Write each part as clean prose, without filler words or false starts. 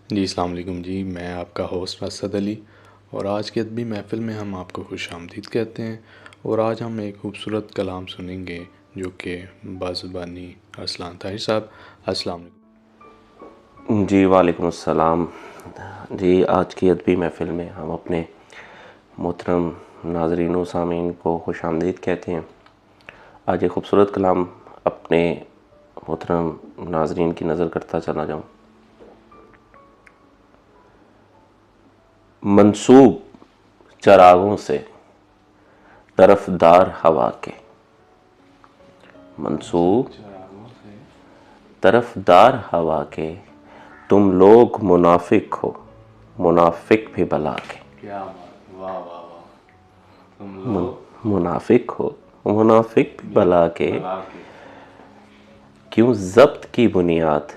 जी अस्सलाम वालेकुम जी। मैं आपका होस्ट असद अली और आज की अदबी महफ़िल में हम आपको खुश आमदीद कहते हैं। और आज हम एक खूबसूरत कलाम सुनेंगे जो कि बाज़ुबानी अरसलान ताहिर साहब। अस्सलाम वालेकुम। जी वालेकुम अस्सलाम। जी आज की अदबी महफ़िल में हम अपने मोहतरम नाज़रीन व सामीन को खुश आमदीद कहते हैं। आज एक ख़ूबसूरत कलाम अपने मोहतरम नाज़रीन की नज़र करता चला जाऊँ। मंसूब चरागों से तरफदार हवा के, मंसूब तरफदार हवा के, तुम लोग मुनाफिक हो, मुनाफिक भी भला के। क्या बात, वाह वाह वाह। तुम लोग मुनाफिक हो, मुनाफिक भी भला के, भला के। क्यों ज़ब्त की बुनियाद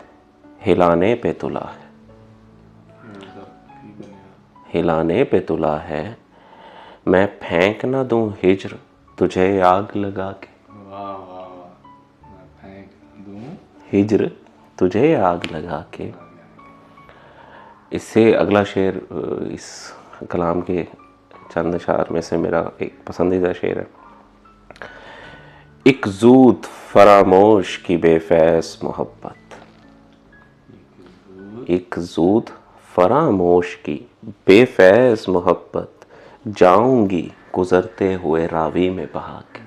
हिलाने पे तुला है, हिलाने पे तुला है। मैं फेंक ना दूं हिज्र तुझे आग लगा के, वाह वाह वाह। मैं फेंक दूं हिज्र तुझे आग लगा के। इससे अगला शेर, इस कलाम के चंद अशार में से मेरा एक पसंदीदा शेर है। एक ज़ूद फरामोश की बेफैस मोहब्बत, एक ज़ूद फरामोश की बेफैस मोहब्बत, जाऊंगी गुज़रते हुए रावी में बहा के।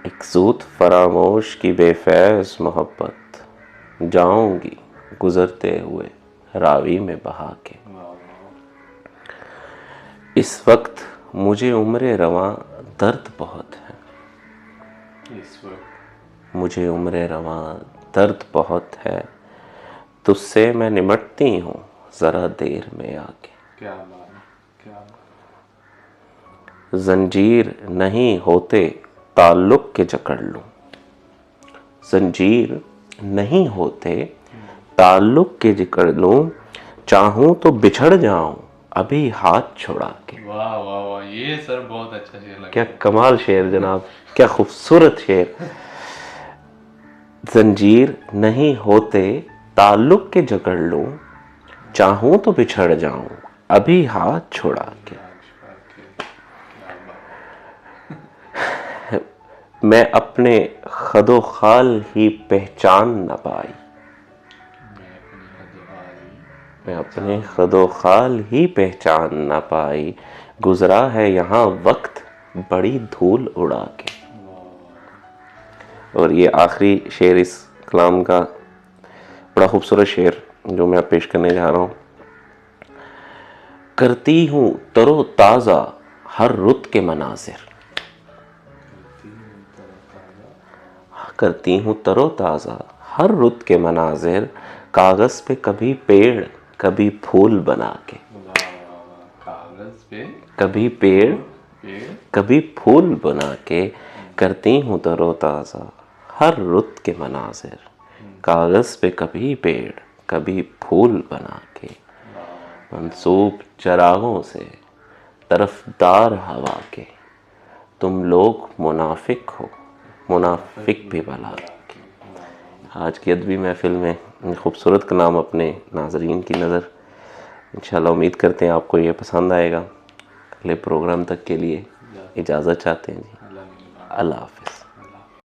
एक ज़ूद फरामोश की बेफैस मोहब्बत, जाऊंगी गुज़रते हुए रावी में बहा के। इस वक्त मुझे उम्र रवां दर्द बहुत है, इस वक्त मुझे उम्र रवां दर्द बहुत है, तुझसे मैं निमटती हूँ ज़रा देर में आके। क्या बात, क्या जंजीर नहीं होते ताल्लुक़ के जकड़ लूँ, जंजीर नहीं होते ताल्लुक़ के जकड़ लूँ, चाहूँ तो बिछड़ जाऊँ अभी हाथ छुड़ा के। वाह वाह वाह, ये सर बहुत अच्छा शेर लगा। क्या कमाल शेर जनाब, क्या खूबसूरत शेर। जंजीर नहीं होते ताल्लुक़ के जकड़ लूँ, चाहूँ तो बिछड़ जाऊँ अभी हाथ छुड़ा के। मैं अपने खदो खाल ही पहचान न पाई, मैं अपने खदो खाल ही पहचान न पाई, गुज़रा है यहाँ वक्त बड़ी धूल उड़ा के। और ये आखिरी शेर इस कलाम का, बड़ा खूबसूरत शेर जो मैं पेश करने जा रहा हूँ। करती हूँ तरो ताज़ा हर रुत के मनाजिर, करती हूँ तरो ताज़ा हर रुत के मनाजिर, कागज़ पे कभी पेड़ कभी फूल बना के। कागज़ पे कभी पेड़ कभी फूल बना के, करती हूँ तरो ताज़ा हर रुत के मनाजिर, कागज़ पे कभी पेड़ कभी फूल बना के। मंसूब चरागों से तरफदार हवा के, तुम लोग मुनाफिक हो, मुनाफिक भी भला के। आज की अदबी महफ़िल में खूबसूरत कलाम अपने नाज़रीन की नज़र, इंशाल्लाह उम्मीद करते हैं आपको ये पसंद आएगा। अगले प्रोग्राम तक के लिए इजाज़त चाहते हैं जी। अल्लाह हाफ़िज़।